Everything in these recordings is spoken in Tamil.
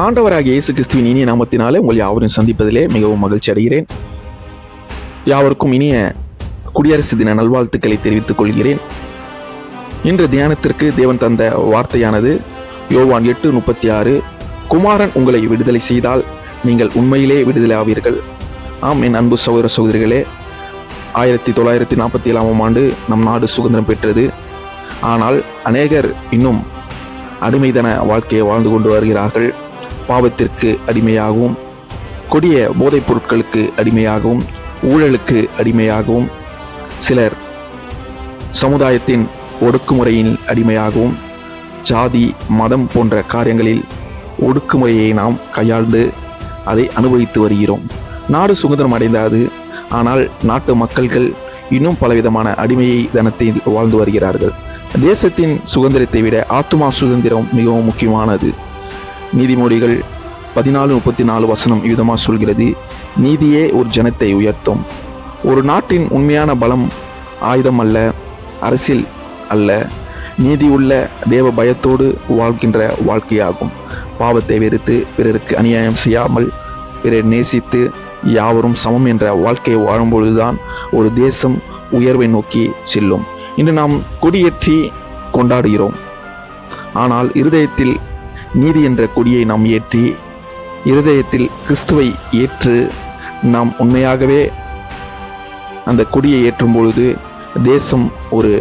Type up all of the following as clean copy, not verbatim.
ஆண்டவராகிய இயேசு கிறிஸ்துவின் இனிய நாமத்தினாலே உங்கள் யாவரையும் சந்திப்பதிலே மிகவும் மகிழ்ச்சி அடைகிறேன். யாவருக்கும் இனிய குடியரசு தின நல்வாழ்த்துக்களை தெரிவித்துக் கொள்கிறேன். இன்று தியானத்திற்கு தேவன் தந்த வார்த்தையானது யோவான் 8:36. குமாரன் உங்களை விடுதலை செய்தால் நீங்கள் உண்மையிலே விடுதலை ஆவீர்கள். ஆம், என் அன்பு சகோதர சகோதரிகளே, 1947 ஆண்டு நம் நாடு சுதந்திரம் பெற்றது. ஆனால் அநேகர் இன்னும் அடிமைதன வாழ்க்கையை வாழ்ந்து கொண்டு வருகிறார்கள். பாவத்திற்கு அடிமையாகவும், கொடிய போதைப் பொருட்களுக்கு அடிமையாகவும், ஊழலுக்கு அடிமையாகவும், சிலர் சமுதாயத்தின் ஒடுக்குமுறையின் அடிமையாகவும், ஜாதி மதம் போன்ற காரியங்களில் ஒடுக்குமுறையை நாம் கையாண்டு அதை அனுபவித்து வருகிறோம். நாடு சுதந்திரம் அடைந்தது. ஆனால் நாட்டு மக்கள்கள் இன்னும் பலவிதமான அடிமையை தனத்தில் வாழ்ந்து வருகிறார்கள். தேசத்தின் சுதந்திரத்தை விட ஆத்துமா சுதந்திரம் மிகவும் முக்கியமானது. நீதிமொழிகள் 14:34 விதமாக சொல்கிறது, நீதியே ஒரு ஜனத்தை உயர்த்தும். ஒரு நாட்டின் உண்மையான பலம் ஆயுதம் அல்ல, அரசியல் அல்ல, நீதியுள்ள தேவ பயத்தோடு வாழ்கின்ற வாழ்க்கையாகும். பாவத்தை வெறுத்து பிறருக்கு அநியாயம் செய்யாமல் பிறர் நேசித்து யாவரும் சமம் என்ற வாழ்க்கையை வாழும்பொழுதுதான் ஒரு தேசம் உயர்வை நோக்கி செல்லும். இன்று நாம் கொடியேற்றி கொண்டாடுகிறோம். ஆனால் இருதயத்தில் நீதி என்ற கொடியை நாம் ஏற்றி, இருதயத்தில் கிறிஸ்துவை ஏற்று நாம் உண்மையாகவே அந்த கொடியை ஏற்றும் பொழுது தேசம் ஒரு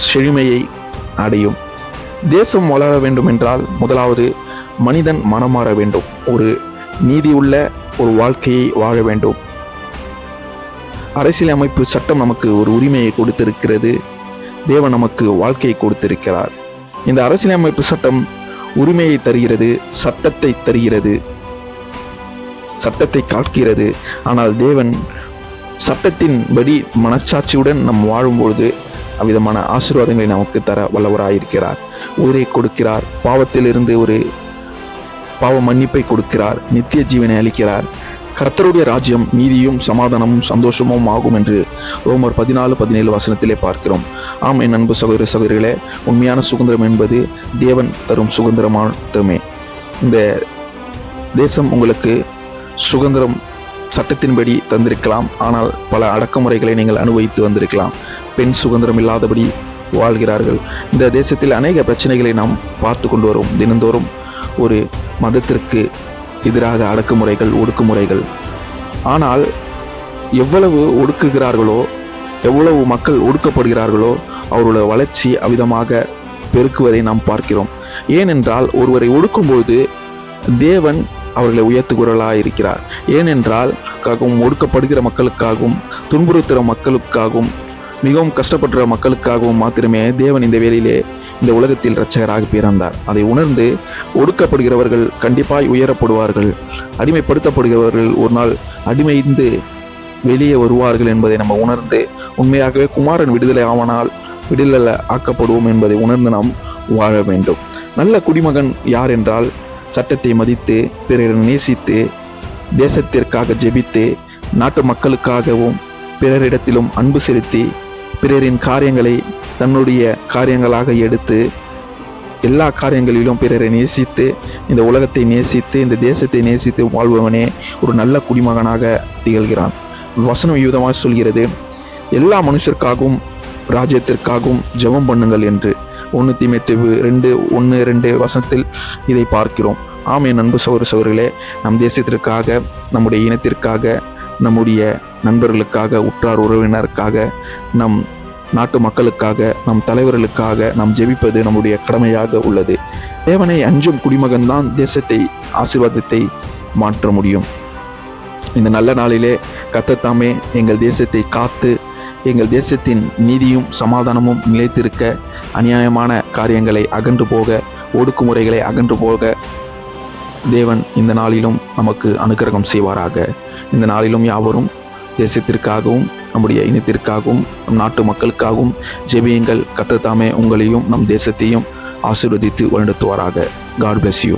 செழுமையை அடையும். தேசம் வளர வேண்டும் என்றால் முதலாவது மனிதன் மனம் மாற வேண்டும். ஒரு நீதியுள்ள ஒரு வாழ்க்கையை வாழ வேண்டும். அரசியலமைப்பு சட்டம் நமக்கு ஒரு உரிமையை கொடுத்திருக்கிறது. தேவன் நமக்கு வாழ்க்கையை கொடுத்திருக்கிறார். இந்த அரசியலமைப்பு சட்டம் உரிமையை தருகிறது, சட்டத்தை தருகிறது, சட்டத்தை காக்கிறது. ஆனால் தேவன் சட்டத்தின்படி மனச்சாட்சியுடன் நாம் வாழும்பொழுது அவ்விதமான ஆசீர்வாதங்களை நமக்கு தர வல்லவராயிருக்கிறார். உயிரை கொடுக்கிறார், பாவத்திலிருந்து ஒரு பாவ மன்னிப்பை கொடுக்கிறார், நித்திய ஜீவனை அளிக்கிறார். கர்த்தருடைய ராஜ்யம் நீதியும் சமாதானமும் சந்தோஷமும் ஆகும் என்று ரோமர் 14:17 பார்க்கிறோம். ஆம், என் அன்பு சகோதர சகோதரிகளே, உண்மையான சுதந்திரம் என்பது தேவன் தரும் சுதந்திரம் மட்டுமே. இந்த தேசம் உங்களுக்கு சுதந்திரம் சட்டத்தின்படி தந்திருக்கலாம். ஆனால் பல அடக்குமுறைகளை நீங்கள் அனுபவித்து வந்திருக்கலாம். பெண் சுதந்திரம் இல்லாதபடி வாழ்கிறார்கள். இந்த தேசத்தில் அநேக பிரச்சனைகளை நாம் பார்த்து கொண்டு வரும். தினந்தோறும் ஒரு மதத்திற்கு எதிராக அடக்குமுறைகள், ஒடுக்குமுறைகள். ஆனால் எவ்வளவு ஒடுக்குகிறார்களோ, எவ்வளவு மக்கள் ஒடுக்கப்படுகிறார்களோ, அவருடைய வளர்ச்சி அவ்விதமாக பெருக்குவதை நாம் பார்க்கிறோம். ஏனென்றால் ஒருவரை ஒடுக்கும்போது தேவன் அவர்களை உயர்த்துகிறவர்களாக இருக்கிறார். ஏனென்றால் ஒடுக்கப்படுகிற மக்களுக்காகவும், துன்புறுத்துகிற மக்களுக்காகவும், மிகவும் கஷ்டப்படுற மக்களுக்காகவும் மாத்திரமே தேவன் இந்த வேளையிலே இந்த உலகத்தில் இரட்சகராக பிறந்தார். அதை உணர்ந்து ஒடுக்கப்படுகிறவர்கள் கண்டிப்பாய் உயரப்படுவார்கள். அடிமைப்படுத்தப்படுகிறவர்கள் ஒரு நாள் அடிமைந்து வெளியே வருவார்கள் என்பதை நம்ம உணர்ந்து உண்மையாகவே குமாரன் விடுதலை ஆவனால் விடுதலை ஆக்கப்படுவோம் என்பதை உணர்ந்து நாம் வாழ வேண்டும். நல்ல குடிமகன் யார் என்றால், சட்டத்தை மதித்து, பிறரை நேசித்து, தேசத்திற்காக ஜெபித்து, நாட்டு மக்களுக்காகவும் பிறரிடத்திலும் அன்பு செலுத்தி, பிறரின் காரியங்களை தன்னுடைய காரியங்களாக எடுத்து, எல்லா காரியங்களிலும் பிறரை நேசித்து, இந்த உலகத்தை நேசித்து, இந்த தேசத்தை நேசித்து வாழ்பவனே ஒரு நல்ல குடிமகனாக திகழ்கிறான். வசனம் விதமாக சொல்கிறது, எல்லா மனுஷருக்காகவும் ராஜ்யத்திற்காகவும் ஜெபம் பண்ணுங்கள் என்று 1 தீமோத்தேயு 2:1-2 இதை பார்க்கிறோம். ஆம், என் அன்பு சகோதர சகோதரிகளே, நம் தேசத்திற்காக, நம்முடைய இனத்திற்காக, நம்முடைய நண்பர்களுக்காக, உற்றார் உறவினருக்காக, நம் நாட்டு மக்களுக்காக, நம் தலைவர்களுக்காக நாம் ஜெபிப்பது நம்முடைய கடமையாக உள்ளது. தேவனை அஞ்சும் குடிமகன் தான் தேசத்தை ஆசீர்வாதத்தை மாற்ற முடியும். இந்த நல்ல நாளிலே கர்த்தர் தாமே எங்கள் தேசத்தை காத்து, எங்கள் தேசத்தின் நீதியும் சமாதானமும் நிலைத்திருக்க, அநியாயமான காரியங்களை அகன்று போக, ஒடுக்குமுறைகளை அகன்று போக தேவன் இந்த நாளிலும் நமக்கு அனுக்கிரகம் செய்வாராக. இந்த நாளிலும் யாவரும் தேசத்திற்காகவும், நம்முடைய இனத்திற்காகவும், நம் நாட்டு மக்களுக்காகவும் ஜெபியுங்கள். கர்த்தர் தாமே உங்களையும் நம் தேசத்தையும் ஆசீர்வதித்து வழிநடத்துவாராக. God bless you.